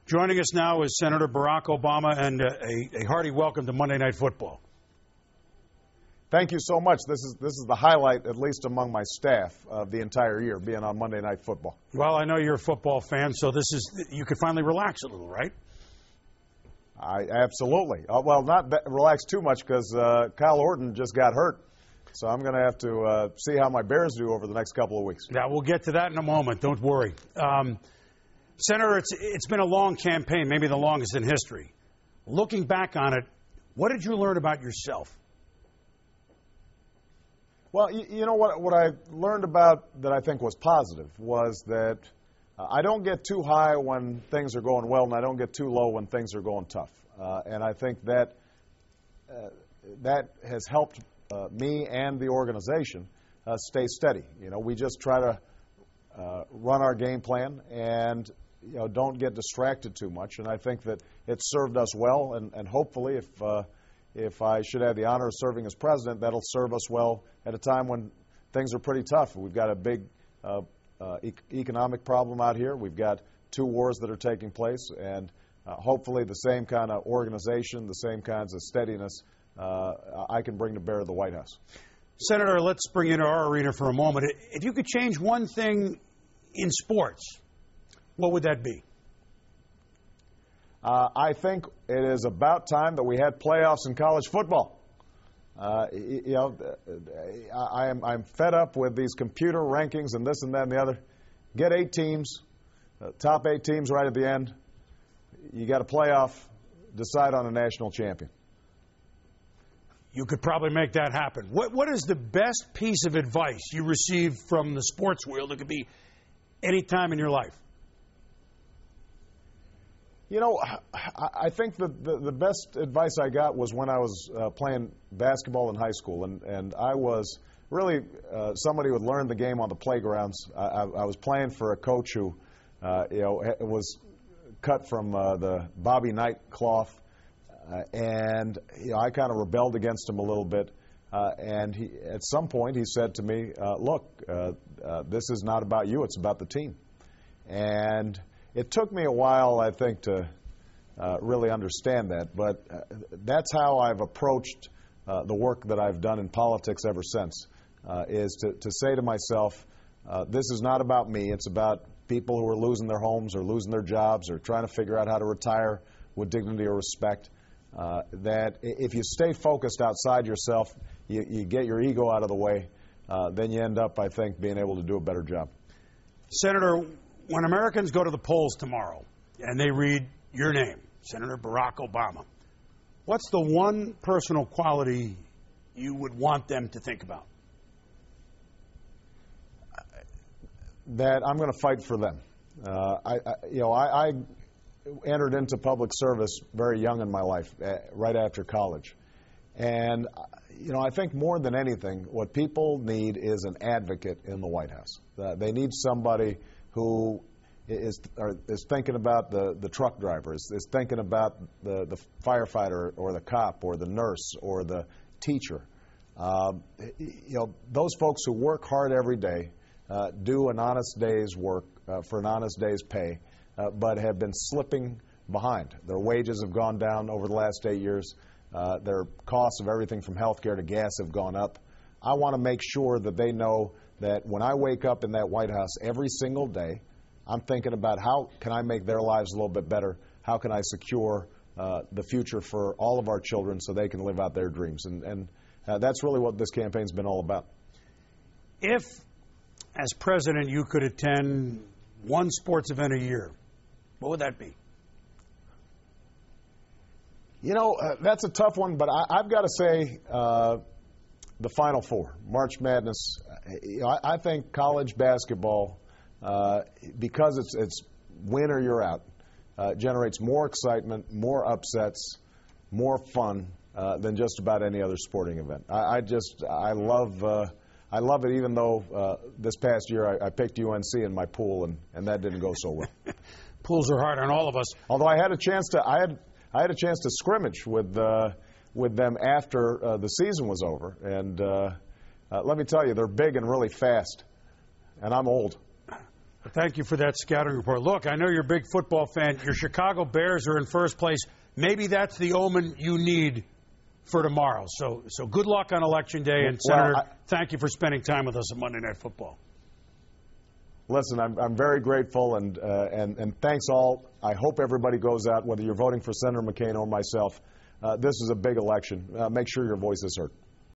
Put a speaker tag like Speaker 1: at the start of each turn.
Speaker 1: Joining us now is Senator Barack Obama, and a hearty welcome to Monday Night Football.
Speaker 2: Thank you so much. This is the highlight, at least among my staff, of the entire year, being on Monday Night Football.
Speaker 1: Well, I know you're a football fan, so you could finally relax a little, right?
Speaker 2: Absolutely. Well, not relax too much because Kyle Orton just got hurt. So I'm going to have to see how my Bears do over the next couple of weeks.
Speaker 1: Yeah, we'll get to that in a moment. Don't worry. Senator, it's been a long campaign, maybe the longest in history. Looking back on it, what did you learn about yourself?
Speaker 2: Well, you know what I learned about that I think was positive was that I don't get too high when things are going well, and I don't get too low when things are going tough. And I think that has helped me and the organization stay steady. You know, we just try to run our game plan and don't get distracted too much. And I think that it's served us well. And hopefully, if I should have the honor of serving as president, that'll serve us well at a time when things are pretty tough. We've got a big economic problem out here. We've got 2 wars that are taking place, and hopefully the same kind of organization, the same kinds of steadiness I can bring to bear to the White House.
Speaker 1: Senator, let's bring you into our arena for a moment. If you could change one thing in sports, what would that be?
Speaker 2: I think it is about time that we had playoffs in college football. I'm fed up with these computer rankings and this and that and the other. Get 8 teams, top 8 teams right at the end. You got a playoff, decide on a national champion.
Speaker 1: You could probably make that happen. What is the best piece of advice you received from the sports world? It could be any time in your life.
Speaker 2: You know, I think the best advice I got was when I was playing basketball in high school, and I was really somebody who had learned the game on the playgrounds. I was playing for a coach who, was cut from the Bobby Knight cloth, and I kind of rebelled against him a little bit. And at some point, he said to me, "Look, this is not about you; it's about the team." And it took me a while, I think, to really understand that, but that's how I've approached the work that I've done in politics ever since, is to say to myself, this is not about me, it's about people who are losing their homes or losing their jobs or trying to figure out how to retire with dignity or respect, that if you stay focused outside yourself, you get your ego out of the way, then you end up, I think, being able to do a better job.
Speaker 1: Senator, when Americans go to the polls tomorrow and they read your name, Senator Barack Obama, what's the one personal quality you would want them to think about?
Speaker 2: That I'm going to fight for them. I entered into public service very young in my life, right after college. And, I think more than anything, what people need is an advocate in the White House. They need somebody who is thinking about the truck driver, is thinking about the firefighter or the cop or the nurse or the teacher. Those folks who work hard every day, do an honest day's work for an honest day's pay, but have been slipping behind. Their wages have gone down over the last 8 years. Their costs of everything from health care to gas have gone up. I want to make sure that they know that when I wake up in that White House every single day, I'm thinking about how can I make their lives a little bit better? How can I secure the future for all of our children so they can live out their dreams? And that's really what this campaign's been all about.
Speaker 1: If, as president, you could attend one sports event a year, what would that be?
Speaker 2: That's a tough one, but I've got to say the Final Four, March Madness. I think college basketball, because it's win or you're out, generates more excitement, more upsets, more fun than just about any other sporting event. I love it, even though this past year I picked UNC in my pool, and that didn't go so well.
Speaker 1: Pools are hard on all of us.
Speaker 2: Although I had a chance to scrimmage with them after the season was over, and let me tell you, they're big and really fast, and I'm old.
Speaker 1: Thank you for that scouting report. Look, I know you're a big football fan. Your Chicago Bears are in first place. Maybe that's the omen you need for tomorrow. So good luck on Election Day. And, Senator, thank you for spending time with us on Monday Night Football.
Speaker 2: Listen, I'm very grateful, and thanks all. I hope everybody goes out, whether you're voting for Senator McCain or myself. This is a big election. Make sure your voice is heard.